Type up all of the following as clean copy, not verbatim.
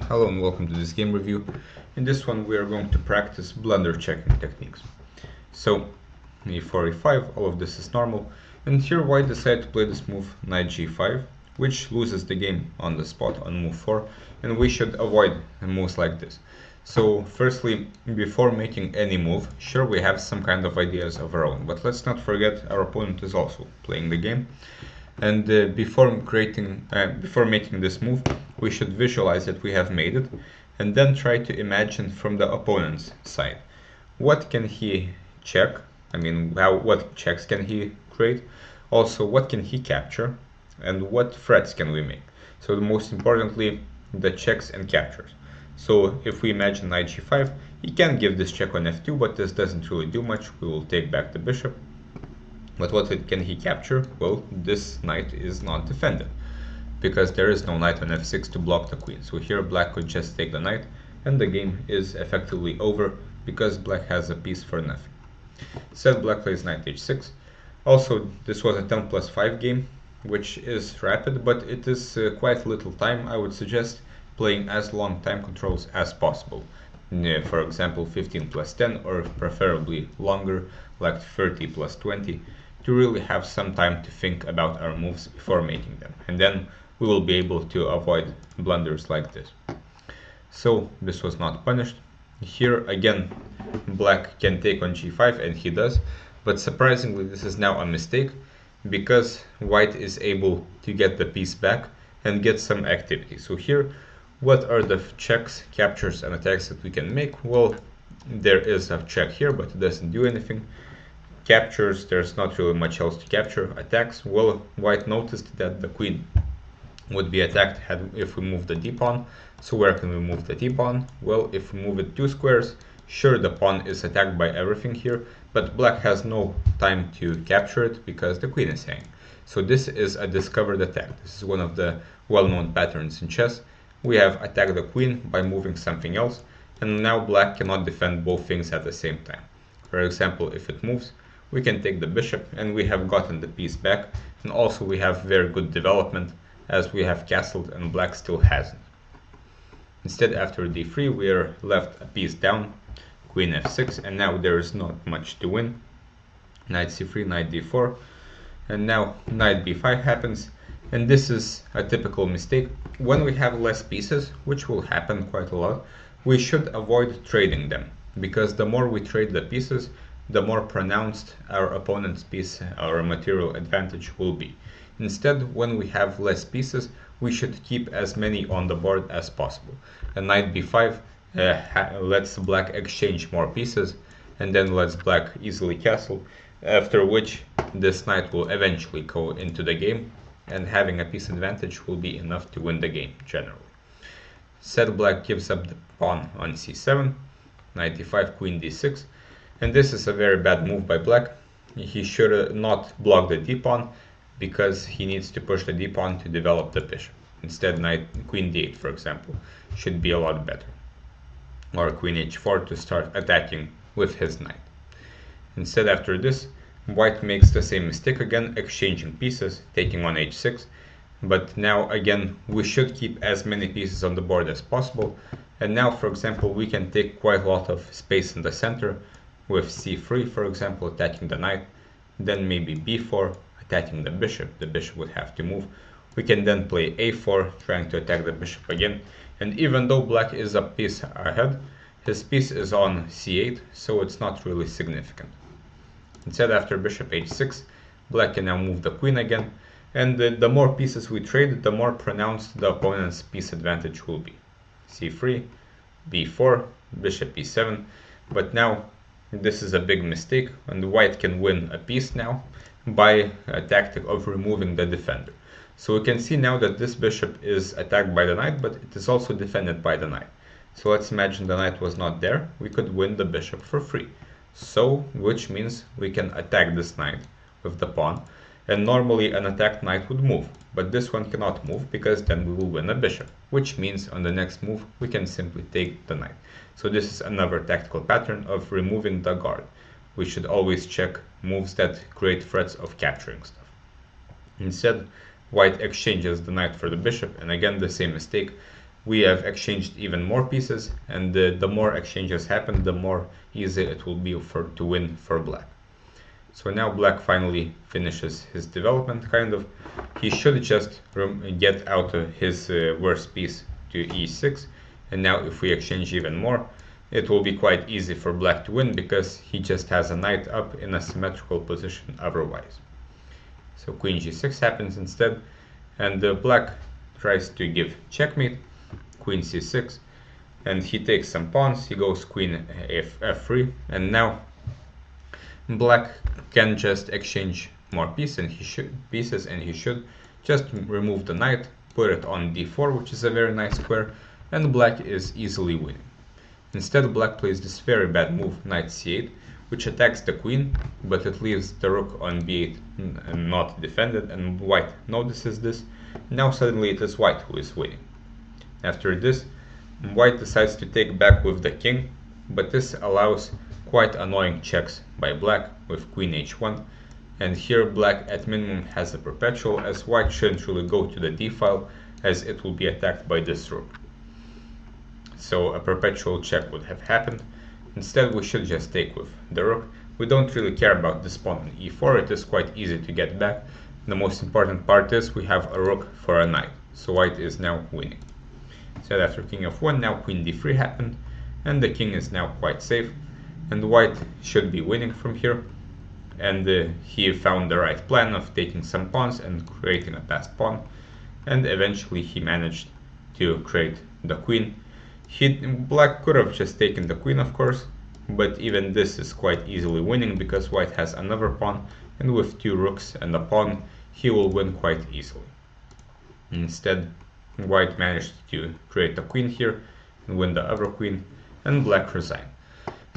Hello and welcome to this game review. In this one we are going to practice blunder checking techniques. So, e4, e5, all of this is normal, and here white decided to play this move knight g5, which loses the game on the spot on move 4, and we should avoid moves like this. So firstly, before making any move, sure we have some kind of ideas of our own, but let's not forget our opponent is also playing the game. And before making this move, we should visualize that we have made it, and then try to imagine from the opponent's side. What can he check? What checks can he create? Also, what can he capture? And what threats can we make? So most importantly, the checks and captures. So if we imagine knight g5, he can give this check on f2, but this doesn't really do much. We will take back the bishop. But what can he capture? Well, this knight is not defended, because there is no knight on f6 to block the queen. So here black could just take the knight, and the game is effectively over, because black has a piece for nothing. Instead, black plays knight h6. Also, this was a 10+5 game, which is rapid, but it is quite little time. I would suggest playing as long time controls as possible. For example, 15+10, or preferably longer, like 30+20. To really have some time to think about our moves before making them, and then we will be able to avoid blunders like this. So this was not punished. Here again black can take on g5, and he does, but surprisingly this is now a mistake, because white is able to get the piece back and get some activity. So here, what are the checks, captures and attacks that we can make? Well, there is a check here, but it doesn't do anything. Captures, there's not really much else to capture. Attacks, well, white noticed that the queen would be attacked if we move the d-pawn. So where can we move the d-pawn? Well, if we move it 2 squares, sure, the pawn is attacked by everything here, but black has no time to capture it because the queen is hanging. So this is a discovered attack. This is one of the well-known patterns in chess. We have attacked the queen by moving something else, and now black cannot defend both things at the same time. For example, if it moves, we can take the bishop, and we have gotten the piece back, and also we have very good development, as we have castled and black still hasn't. Instead, after d3 we are left a piece down, queen f6, and now there is not much to win. Knight c3, knight d4, and now knight b5 happens, and this is a typical mistake. When we have less pieces, which will happen quite a lot, we should avoid trading them, because the more we trade the pieces, the more pronounced our opponent's piece, our material advantage will be. Instead, when we have less pieces, we should keep as many on the board as possible. And knight b5 lets black exchange more pieces, and then lets black easily castle, after which this knight will eventually go into the game, and having a piece advantage will be enough to win the game generally. Instead, black gives up the pawn on c7, knight d5, queen d6, and this is a very bad move by black. He should not block the d-pawn, because he needs to push the d-pawn to develop the bishop. Instead, queen d8, for example, should be a lot better. Or queen h4 to start attacking with his knight. Instead, after this, white makes the same mistake again, exchanging pieces, taking on h6. But now again, we should keep as many pieces on the board as possible. And now, for example, we can take quite a lot of space in the center, with c3, for example, attacking the knight, then maybe b4, attacking the bishop would have to move. We can then play a4, trying to attack the bishop again, and even though black is a piece ahead, his piece is on c8, so it's not really significant. Instead, after bishop h6, black can now move the queen again, and the more pieces we trade, the more pronounced the opponent's piece advantage will be. c3, b4, bishop e7, but now this is a big mistake, and white can win a piece now by a tactic of removing the defender. So we can see now that this bishop is attacked by the knight, but it is also defended by the knight. So let's imagine the knight was not there. We could win the bishop for free. So, which means we can attack this knight with the pawn, and normally an attacked knight would move, but this one cannot move, because then we will win a bishop, which means on the next move we can simply take the knight. So this is another tactical pattern of removing the guard. We should always check moves that create threats of capturing stuff. Instead, white exchanges the knight for the bishop, and again the same mistake. we have exchanged even more pieces, and the more exchanges happen, the more easy it will be to win for black. So now black finally finishes his development, kind of. He should just get out of his worst piece to e6, and now if we exchange even more, it will be quite easy for black to win because he just has a knight up in a symmetrical position otherwise. So queen g6 happens instead, and black tries to give checkmate, queen c6, and he takes some pawns. He goes queen f3, and now black can just exchange more pieces, and he should just remove the knight, put it on d4, which is a very nice square, and black is easily winning. Instead, black plays this very bad move, knight c8, which attacks the queen, but it leaves the rook on b8 and not defended, and white notices this. Now suddenly it is white who is winning. After this, white decides to take back with the king, but this allows quite annoying checks by black with queen h1, and here black at minimum has a perpetual, as white shouldn't really go to the d file as it will be attacked by this rook. So a perpetual check would have happened. Instead, we should just take with the rook. We don't really care about this pawn on e4, it is quite easy to get back. The most important part is we have a rook for a knight, so white is now winning. So after king f1, now queen d3 happened, and the king is now quite safe, and white should be winning from here. And he found the right plan of taking some pawns and creating a passed pawn, and eventually he managed to create the queen. Black could have just taken the queen, of course, but even this is quite easily winning because white has another pawn, and with two rooks and a pawn, he will win quite easily. Instead, white managed to create a queen here and win the other queen, and black resigned.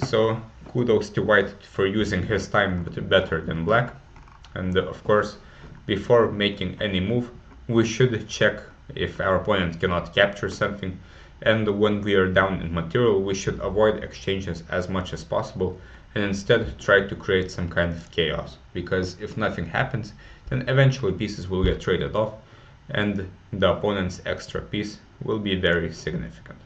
So kudos to white for using his time better than black. And of course, before making any move, we should check if our opponent cannot capture something, and when we are down in material, we should avoid exchanges as much as possible and instead try to create some kind of chaos, because if nothing happens, then eventually pieces will get traded off and the opponent's extra piece will be very significant.